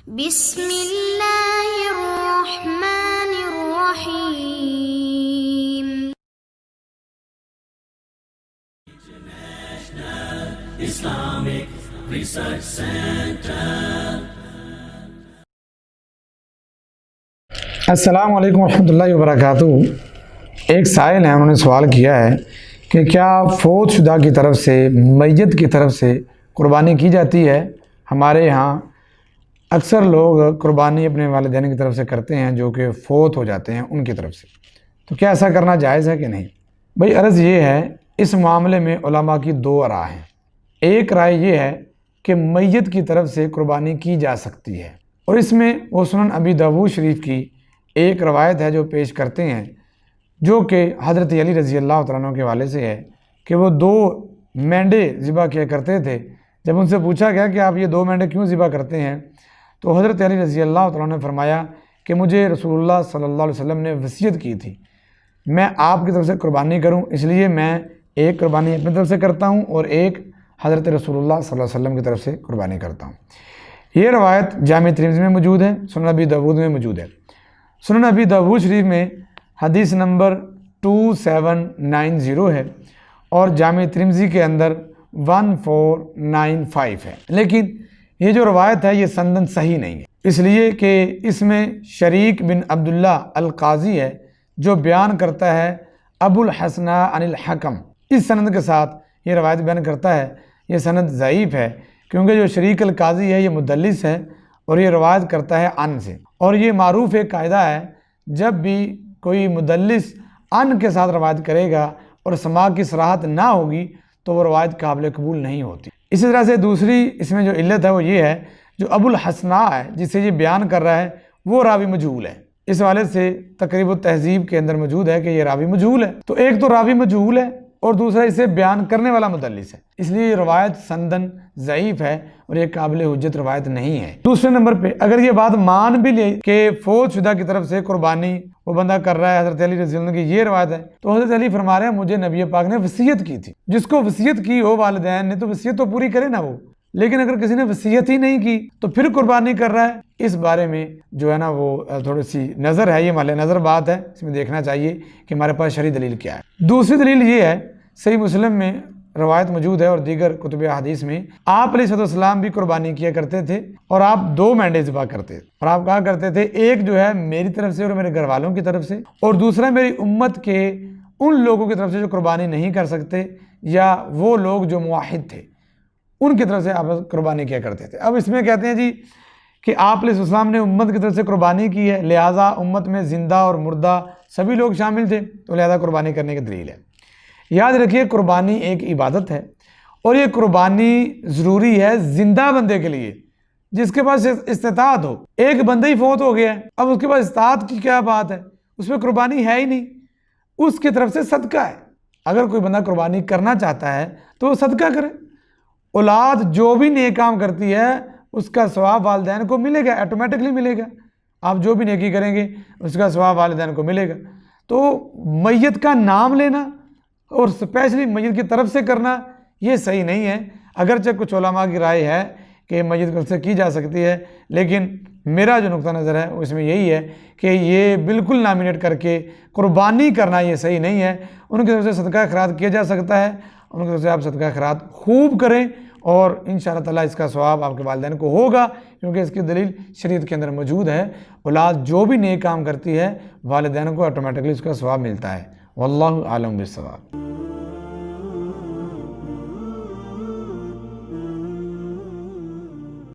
بسم اللہ الرحمن الرحیم۔ Islamic Research Center. السلام علیکم ورحمۃ اللہ وبرکاتہ۔ ایک سائل ہیں، انہوں نے سوال کیا ہے کہ کیا فوت شدہ کی طرف سے میت کی طرف سے قربانی کی جاتی ہے؟ ہمارے یہاں اکثر لوگ قربانی اپنے والدین کی طرف سے کرتے ہیں جو کہ فوت ہو جاتے ہیں ان کی طرف سے، تو کیا ایسا کرنا جائز ہے کہ نہیں؟ بھئی عرض یہ ہے، اس معاملے میں علماء کی دو رائے ہیں۔ ایک رائے یہ ہے کہ میت کی طرف سے قربانی کی جا سکتی ہے، اور اس میں وہ سنن ابی داؤد شریف کی ایک روایت ہے جو پیش کرتے ہیں، جو کہ حضرت علی رضی اللہ تعالیٰ عنہ کے حوالے سے ہے کہ وہ 2 مینڈے ذبح کیا کرتے تھے۔ جب ان سے پوچھا گیا کہ آپ یہ 2 مینڈے کیوں ذبح کرتے ہیں، تو حضرت علی رضی اللہ تعالیٰ عنہ نے فرمایا کہ مجھے رسول اللہ صلی اللہ علیہ وسلم نے وصیت کی تھی میں آپ کی طرف سے قربانی کروں، اس لیے میں ایک قربانی اپنی طرف سے کرتا ہوں اور ایک حضرت رسول اللہ صلی اللہ علیہ وسلم کی طرف سے قربانی کرتا ہوں۔ یہ روایت جامع ترمذی میں موجود ہے، سنن ابی داؤد میں موجود ہے۔ سنن ابی داؤد شریف میں حدیث نمبر 2790 ہے اور جامع ترمذی کے اندر 1495 ہے، لیکن یہ جو روایت ہے یہ سندن صحیح نہیں ہے، اس لیے کہ اس میں شریک بن عبداللہ القاضی ہے جو بیان کرتا ہے ابو الحسن عن الحکم، اس سند کے ساتھ یہ روایت بیان کرتا ہے۔ یہ سند ضعیف ہے کیونکہ جو شریک القاضی ہے یہ مدلس ہے اور یہ روایت کرتا ہے عن سے، اور یہ معروف ایک قاعدہ ہے، جب بھی کوئی مدلس عن کے ساتھ روایت کرے گا اور سماع کی صراحت نہ ہوگی تو وہ روایت قابل قبول نہیں ہوتی۔ اسی طرح سے دوسری اس میں جو علت ہے وہ یہ ہے، جو ابو الحسناء ہے جس سے یہ بیان کر رہا ہے وہ راوی مجہول ہے۔ اس والے سے تقریب التہذیب کے اندر موجود ہے کہ یہ راوی مجہول ہے، تو ایک تو راوی مجہول ہے اور دوسرا اسے بیان کرنے والا مدلس ہے، اس لیے یہ روایت سندن ضعیف ہے اور یہ قابل حجت روایت نہیں ہے۔ دوسرے نمبر پہ اگر یہ بات مان بھی لے کہ فوت شدہ کی طرف سے قربانی وہ بندہ کر رہا ہے، حضرت علی رضی اللہ عنہ کی یہ روایت ہے، تو حضرت علی فرما رہے ہیں مجھے نبی پاک نے وصیت کی تھی۔ جس کو وصیت کی ہو والدین نے تو وصیت تو پوری کرے نا وہ، لیکن اگر کسی نے وصیت ہی نہیں کی تو پھر قربانی کر رہا ہے، اس بارے میں جو ہے نا وہ تھوڑی سی نظر ہے، یہ محل نظر بات ہے، اس میں دیکھنا چاہیے کہ ہمارے پاس شرعی دلیل کیا ہے۔ دوسری دلیل یہ ہے، صحیح مسلم میں روایت موجود ہے اور دیگر کتب حدیث میں آپ علیہ السلام بھی قربانی کیا کرتے تھے اور آپ 2 مینڈے ذبح کرتے تھے، اور آپ کہا کرتے تھے ایک جو ہے میری طرف سے اور میرے گھر والوں کی طرف سے، اور دوسرا میری امت کے ان لوگوں کی طرف سے جو قربانی نہیں کر سکتے یا وہ لوگ جو موحد تھے ان کی طرف سے آپ قربانی کیا کرتے تھے۔ اب اس میں کہتے ہیں جی کہ آپ علیہ السلام نے امت کی طرف سے قربانی کی ہے، لہٰذا امت میں زندہ اور مردہ سبھی لوگ شامل تھے، تو لہٰذا قربانی کرنے کی دلیل ہے۔ یاد رکھیے قربانی ایک عبادت ہے اور یہ قربانی ضروری ہے زندہ بندے کے لیے جس کے پاس استطاعت ہو۔ ایک بندہ ہی فوت ہو گیا ہے، اب اس کے پاس استطاعت کی کیا بات ہے، اس میں قربانی ہے ہی نہیں، اس کی طرف سے صدقہ ہے۔ اگر کوئی بندہ قربانی کرنا چاہتا ہے تو وہ صدقہ کرے۔ اولاد جو بھی نیک کام کرتی ہے اس کا ثواب والدین کو ملے گا، آٹومیٹکلی ملے گا، آپ جو بھی نیکی کریں گے اس کا ثواب والدین کو ملے گا۔ تو میت کا نام لینا اور اسپیشلی میت کی طرف سے کرنا یہ صحیح نہیں ہے، اگرچہ کچھ علماء کی رائے ہے کہ میت کی طرف سے کی جا سکتی ہے، لیکن میرا جو نقطہ نظر ہے اس میں یہی ہے کہ یہ بالکل نامینیٹ کر کے قربانی کرنا یہ صحیح نہیں ہے۔ ان کی طرف سے صدقہ خیرات کیا جا سکتا ہے، ان کی طرف سے آپ صدقہ خیرات خوب کریں اور انشاءاللہ تعالیٰ اس کا ثواب آپ کے والدین کو ہوگا، کیونکہ اس کی دلیل شریعت کے اندر موجود ہے۔ اولاد جو بھی نیک کام کرتی ہے والدین کو آٹومیٹکلی اس کا ثواب ملتا ہے۔ واللہ عالم بالصواب۔